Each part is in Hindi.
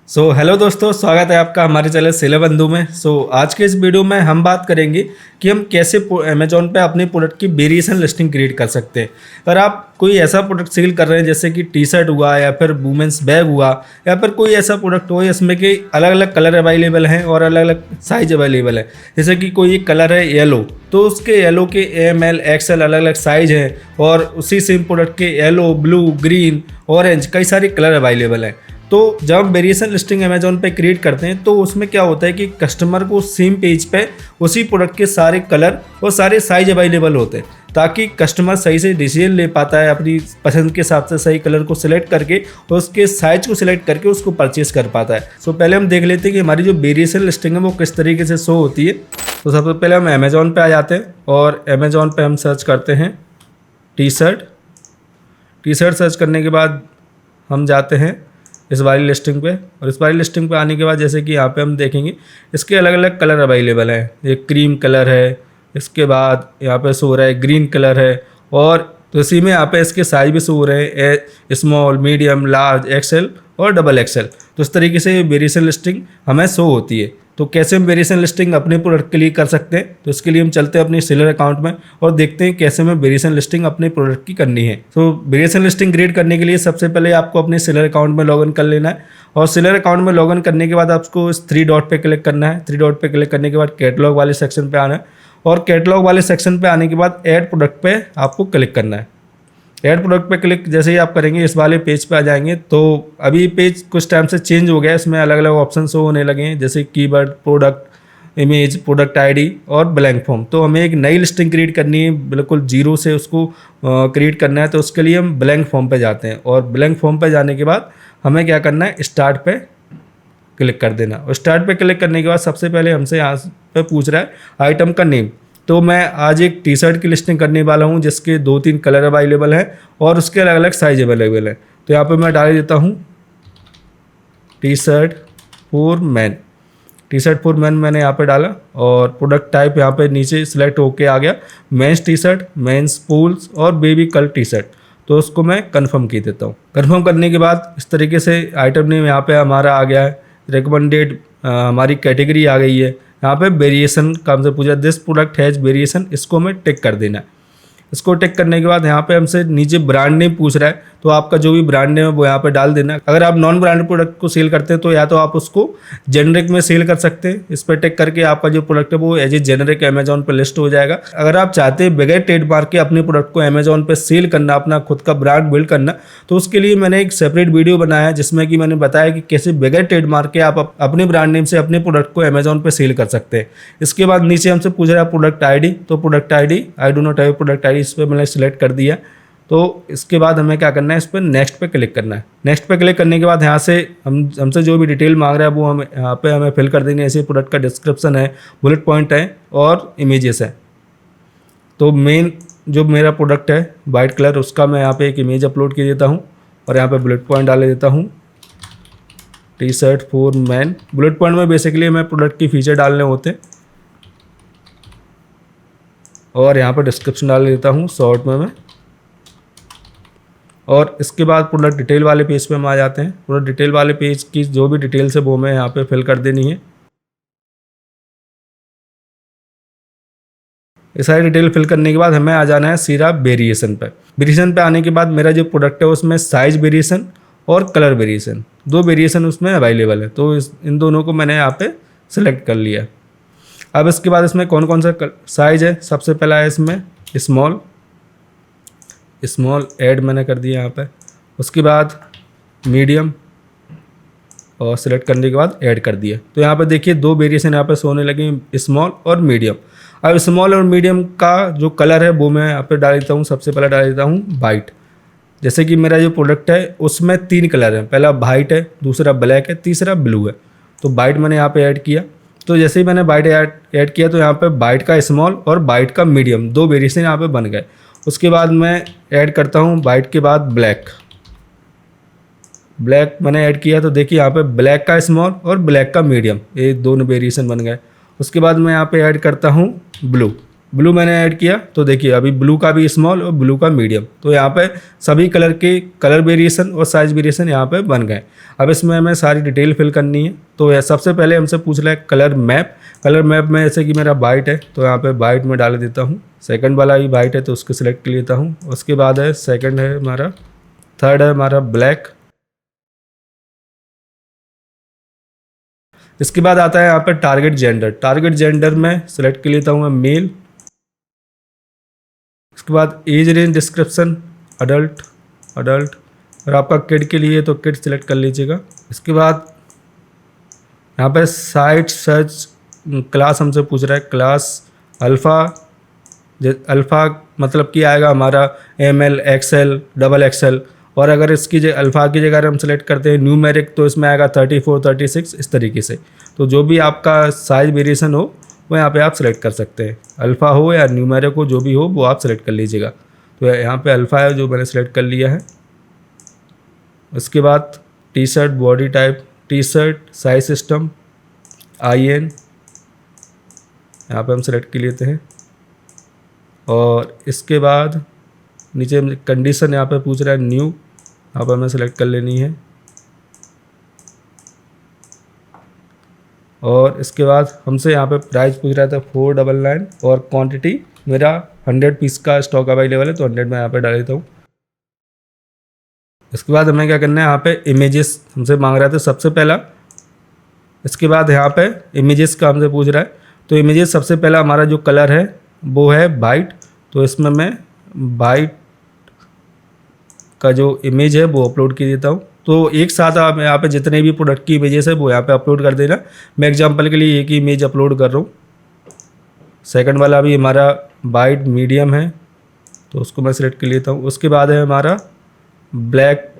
हेलो दोस्तों, स्वागत है आपका हमारे चैनल सेलर बंधु में। आज के इस वीडियो में हम बात करेंगे कि हम कैसे अमेजोन पे अपने प्रोडक्ट की वेरिएशन लिस्टिंग क्रिएट कर सकते हैं। अगर आप कोई ऐसा प्रोडक्ट सेल कर रहे हैं जैसे कि टी शर्ट हुआ या फिर वुमेंस बैग हुआ या फिर कोई ऐसा प्रोडक्ट हो जिसमें कि अलग अलग कलर अवेलेबल हैं और अलग अलग साइज अवेलेबल है। जैसे कि कोई एक कलर है येलो, तो उसके येलो के ML XL अलग अलग साइज हैं और उसी सेम प्रोडक्ट के येलो, ब्लू, ग्रीन, ऑरेंज कई सारे कलर अवेलेबल हैं। तो जब हम वेरिएशन लिस्टिंग अमेजोन पे क्रिएट करते हैं तो उसमें क्या होता है कि कस्टमर को सेम पेज पे उसी प्रोडक्ट के सारे कलर और सारे साइज अवेलेबल होते हैं, ताकि कस्टमर सही से डिसीजन ले पाता है, अपनी पसंद के हिसाब से सही कलर को सिलेक्ट करके और उसके साइज को सिलेक्ट करके उसको परचेज कर पाता है। पहले हम देख लेते हैं कि हमारी जो वेरिएशन लिस्टिंग है वो किस तरीके से शो होती है। तो सबसे पहले हम अमेजोन पे आ जाते हैं और अमेजोन पे हम सर्च करते हैं टी शर्ट सर्च करने के बाद हम जाते हैं इस वाली लिस्टिंग पे, और इस वाली लिस्टिंग पे आने के बाद जैसे कि यहाँ पे हम देखेंगे इसके अलग अलग कलर अवेलेबल हैं। एक क्रीम कलर है, इसके बाद यहाँ पे शो हो रहा है ग्रीन कलर है, और तो इसी में यहाँ पे इसके साइज भी शो हो रहे हैं स्मॉल, मीडियम, लार्ज, XL और XXL। तो इस तरीके से वेरिएशन लिस्टिंग हमें शो होती है। तो कैसे हम वेरिएशन लिस्टिंग अपने प्रोडक्ट के लिए कर सकते हैं, तो इसके लिए हम चलते हैं अपनी सेलर अकाउंट में और देखते हैं कैसे हमें वेरिएशन लिस्टिंग अपने प्रोडक्ट की करनी है। तो वेरिएशन लिस्टिंग क्रिएट करने के लिए सबसे पहले आपको अपने सेलर अकाउंट में लॉगिन कर लेना है, और सेलर अकाउंट में लॉगिन करने के बाद आपको इस 3 डॉट पे क्लिक करना है। 3 डॉट पे क्लिक करने के बाद कैटलॉग वाले सेक्शन पे आना है, और कैटलॉग वाले सेक्शन पे आने के बाद ऐड प्रोडक्ट पे आपको क्लिक करना है। ऐड प्रोडक्ट पे क्लिक जैसे ही आप करेंगे इस वाले पेज पे आ जाएंगे। तो अभी पेज कुछ टाइम से चेंज हो गया है, इसमें अलग अलग ऑप्शन शो होने लगे हैं जैसे keyword, product, image, product ID और ब्लैंक फॉर्म। तो हमें एक नई लिस्टिंग क्रिएट करनी है, बिल्कुल जीरो से उसको क्रिएट करना है। तो उसके लिए हम ब्लैंक फॉर्म पे जाते हैं, और ब्लैंक फॉर्म पे जाने के बाद हमें क्या करना है, स्टार्ट पे क्लिक कर देना। और स्टार्ट पे क्लिक करने के बाद सबसे पहले हमसे यहाँ पे पूछ रहा है आइटम का नेम। तो मैं आज एक टी शर्ट की लिस्टिंग करने वाला हूँ जिसके 2-3 कलर अवेलेबल हैं और उसके अलग अलग साइज अवेलेबल हैं। तो यहाँ पे मैं डाल देता हूँ टी शर्ट फॉर मैन मैंने यहाँ पे डाला, और प्रोडक्ट टाइप यहाँ पे नीचे सिलेक्ट होके आ गया मेंस टी शर्ट, मेंस पूल्स और बेबी कल टी शर्ट। तो उसको मैं कंफर्म की देता हूँ। कंफर्म करने के बाद इस तरीके से आइटम नेम यहाँ पे हमारा आ गया है, रिकमेंडेड हमारी कैटेगरी आ गई है। यहाँ पे वेरिएशन का हमसे पूछा दिस प्रोडक्ट हैज़ वेरिएशन, इसको हमें टिक कर देना है। इसको टिक करने के बाद यहाँ पे हमसे नीचे ब्रांड नेम पूछ रहा है, तो आपका जो भी ब्रांड नेम है वो यहाँ पे डाल देना है। अगर आप नॉन ब्रांडेड प्रोडक्ट को सेल करते हैं तो या तो आप उसको जेनरिक में सेल कर सकते हैं, इस पर टिक करके आपका जो प्रोडक्ट है वो एज ए जेनरिक अमेजोन पे लिस्ट हो जाएगा। अगर आप चाहते हैं बगैर ट्रेडमार्क के अपने प्रोडक्ट को अमेजोन पे सेल करना, अपना खुद का ब्रांड बिल्ड करना, तो उसके लिए मैंने एक सेपरेट वीडियो बनाया है जिसमें कि मैंने बताया कि कैसे बगैर ट्रेडमार्क के आप अपने ब्रांड नेम से अपने प्रोडक्ट को अमेजोन पे सेल कर सकते हैं। इसके बाद नीचे हमसे पूछ रहा है प्रोडक्ट ID, तो product ID I do not have product ID, इस पर मैंने सिलेक्ट कर दिया। तो इसके बाद हमें क्या करना है, इस पर नेक्स्ट पे क्लिक करना है। नेक्स्ट पे क्लिक करने के बाद यहाँ से हमसे जो भी डिटेल मांग रहा है वो हमें यहाँ पे हमें फिल कर देंगे। ऐसे प्रोडक्ट का डिस्क्रिप्शन है, बुलेट पॉइंट है और इमेजेस है। तो मेन जो मेरा प्रोडक्ट है वाइट कलर, उसका मैं यहाँ पे एक इमेज अपलोड कर देता हूँ और यहाँ पे बुलेट पॉइंट डाल देता हूँ T shirt for man. Bullet point में बेसिकली हमें प्रोडक्ट की फीचर डालने होते हैं, और यहाँ पर डिस्क्रिप्शन डाल देता हूँ शॉर्ट में मैं। और इसके बाद प्रोडक्ट डिटेल वाले पेज पे हम आ जाते हैं। प्रोडक्ट डिटेल वाले पेज की जो भी डिटेल्स है वो हमें यहाँ पे फिल कर देनी है। ये सारी डिटेल फिल करने के बाद हमें आ जाना है सीधा वेरिएशन पे। वेरिएशन पे आने के बाद मेरा जो प्रोडक्ट है उसमें साइज वेरिएशन और कलर वेरिएशन, 2 वेरिएशन उसमें अवेलेबल है। तो इन दोनों को मैंने यहाँ पे सिलेक्ट कर लिया। अब इसके बाद इसमें कौन कौन सा साइज है, सबसे पहला है इसमें स्मॉल ऐड मैंने कर दिया यहाँ पे। उसके बाद मीडियम, और सिलेक्ट करने के बाद ऐड कर दिया। तो यहाँ पे देखिए 2 वेरिएशन यहाँ पे सोने लगे, स्मॉल और मीडियम। अब स्मॉल और मीडियम का जो कलर है वो मैं यहाँ पे डाल देता हूँ। सबसे पहले डाल देता हूँ वाइट। जैसे कि मेरा जो प्रोडक्ट है उसमें 3 कलर हैं, पहला वाइट है, दूसरा ब्लैक है, तीसरा ब्लू है। तो वाइट मैंने यहाँ पे ऐड किया। तो जैसे ही मैंने वाइट ऐड किया तो यहाँ पे वाइट का स्मॉल और वाइट का मीडियम 2 वेरिएशन यहाँ पे बन गए। उसके बाद मैं ऐड करता हूँ वाइट के बाद ब्लैक मैंने ऐड किया। तो देखिए यहाँ पे ब्लैक का स्मॉल और ब्लैक का मीडियम, ये 2 वेरिएशन बन गए। उसके बाद मैं यहाँ पे ऐड करता हूँ ब्लू। ब्लू मैंने ऐड किया तो देखिए अभी ब्लू का भी स्मॉल और ब्लू का मीडियम, तो यहाँ पे सभी कलर के कलर वेरिएशन और साइज वेरिएशन यहाँ पे बन गए। अब इसमें हमें सारी डिटेल फिल करनी है। तो यह सबसे पहले हमसे पूछ रहा है कलर मैप। कलर मैप में जैसे कि मेरा वाइट है तो यहाँ पे वाइट में डाल देता हूँ। सेकंड वाला ही वाइट है तो उसको सिलेक्ट कर लेता हूँ। उसके बाद है सेकंड है हमारा, थर्ड है हमारा ब्लैक। इसके बाद आता है यहाँ पे टारगेट जेंडर। टारगेट जेंडर में सिलेक्ट कर लेता हूँ मैं मेल। इसके बाद एज रेंज डिस्क्रिप्शन अडल्ट। अगर आपका किड के लिए तो किड सिलेक्ट कर लीजिएगा। इसके बाद यहाँ पे साइट सर्च क्लास हमसे पूछ रहा है, क्लास अल्फ़ा। अल्फ़ा मतलब कि आएगा हमारा ML XL XXL, और अगर इसकी अल्फ़ा की जगह हम सेलेक्ट करते हैं न्यूमेरिक तो इसमें आएगा 34 36 इस तरीके से। तो जो भी आपका साइज वेरिएशन हो वो यहाँ पे आप सेलेक्ट कर सकते हैं, अल्फ़ा हो या न्यूमेरिक हो, जो भी हो वो आप सेलेक्ट कर लीजिएगा। तो यहाँ पे अल्फ़ा है जो मैंने सेलेक्ट कर लिया है। उसके बाद T shirt body type, T shirt size system IN यहाँ पे हम सेलेक्ट कर लेते हैं। और इसके बाद नीचे कंडीशन यहाँ पे पूछ रहा है न्यू, यहाँ पर हमें सेलेक्ट कर लेनी है। और इसके बाद हमसे यहाँ पे प्राइस पूछ रहा था 499 और क्वांटिटी मेरा 100 पीस का स्टॉक अवेलेबल है तो 100 में यहाँ पे डाल देता हूँ। इसके बाद हमें क्या करना है, यहाँ पे इमेजेस हमसे मांग रहा था सबसे पहला। इसके बाद यहाँ पे इमेजेस का हमसे पूछ रहा है, तो इमेजेस सबसे पहला हमारा जो कलर है वो है वाइट, तो इसमें मैं वाइट का जो इमेज है वो अपलोड कर देता हूँ। तो एक साथ आप यहाँ पे जितने भी प्रोडक्ट की इमेजेस है वो यहाँ पे अपलोड कर देना। मैं एग्जांपल के लिए एक ही इमेज अपलोड कर रहा हूँ। सेकंड वाला भी हमारा वाइट मीडियम है तो उसको मैं सिलेक्ट कर लेता हूँ। उसके बाद है हमारा ब्लैक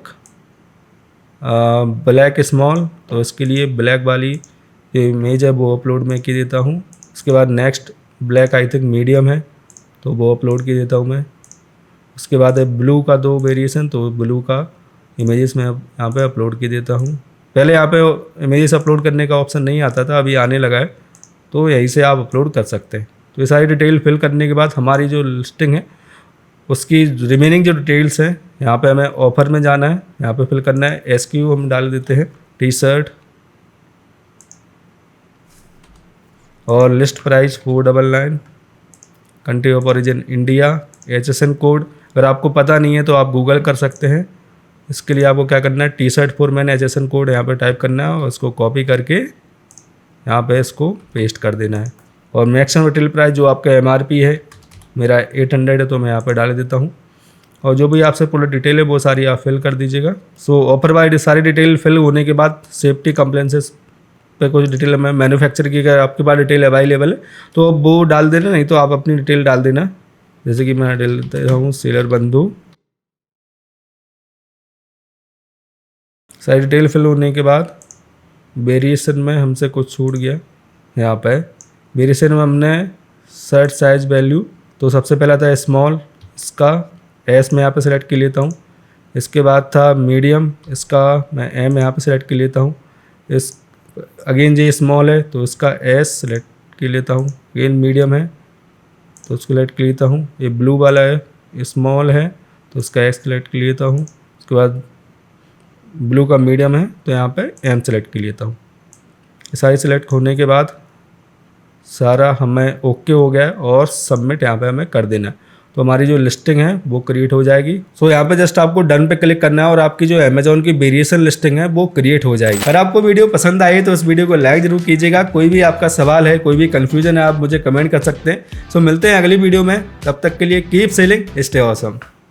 स्मॉल, तो इसके लिए ब्लैक वाली जो इमेज है वो अपलोड मैं कर देता हूँ। उसके बाद next black I think medium है तो वो अपलोड कर देता हूँ मैं। उसके बाद है ब्लू का 2 वेरिएशन, तो ब्लू का इमेजेस मैं यहाँ पे अपलोड कर देता हूँ। पहले यहाँ पे इमेजेस अपलोड करने का ऑप्शन नहीं आता था, अभी आने लगा है, तो यहीं से आप अपलोड कर सकते हैं। तो ये सारी डिटेल फिल करने के बाद हमारी जो लिस्टिंग है उसकी रिमेनिंग जो डिटेल्स हैं यहाँ पे हमें ऑफ़र में जाना है, यहाँ पे फिल करना है। SKU हम डाल देते हैं टी शर्ट और list price 499, country of origin India, HSN code. अगर आपको पता नहीं है तो आप गूगल कर सकते हैं। इसके लिए आपको क्या करना है, T shirt for man HSN code यहाँ पे टाइप करना है और उसको कॉपी करके यहाँ पे इसको पेस्ट कर देना है। और मैक्सिमम रिटेल प्राइस जो आपका MRP है मेरा 800 है तो मैं यहाँ पे डाल देता हूँ। और जो भी आपसे पूरा डिटेल है वो सारी आप फिल कर दीजिएगा। सो ऑफर वाइड सारी डिटेल फिल होने के बाद सेफ्टी कंप्लेंसेस पे कुछ डिटेल में मैन्युफैक्चर की अगर आपके पास डिटेल अवेलेबल है तो वो डाल देना, नहीं तो आप अपनी डिटेल डाल देना। जैसे कि मैं डिटेल देता हूँ सेलर बंधु। सारी डिटेल फिल होने के बाद वेरिएशन में हमसे कुछ छूट गया। यहाँ पे वेरिएशन में हमने शर्ट साइज वैल्यू, तो सबसे पहला था स्मॉल, इसका S में यहाँ पे सिलेक्ट कर लेता हूँ। इसके बाद था मीडियम, इसका मैं M यहाँ पे सिलेक्ट कर लेता हूँ। इस अगेन ये स्मॉल है तो इसका S सिलेक्ट कर लेता हूँ। अगेन मीडियम है तो उसको सिलेक्ट कर लेता हूँ। ये ब्लू वाला है स्मॉल है तो उसका S सिलेक्ट कर लेता हूँ। उसके बाद ब्लू का मीडियम है तो यहाँ पे M सेलेक्ट कर लेता हूँ। सारी सिलेक्ट होने के बाद सारा हमें ओके हो गया और सबमिट यहाँ पे हमें कर देना है, तो हमारी जो लिस्टिंग है वो क्रिएट हो जाएगी। सो यहाँ पे जस्ट आपको डन पे क्लिक करना है और आपकी जो अमेजोन की वेरिएशन लिस्टिंग है वो क्रिएट हो जाएगी। अगर आपको वीडियो पसंद आई तो इस वीडियो को लाइक जरूर कीजिएगा। कोई भी आपका सवाल है, कोई भी कंफ्यूजन है, आप मुझे कमेंट कर सकते हैं। सो मिलते हैं अगली वीडियो में, तब तक के लिए कीप सेलिंग, स्टे ऑसम।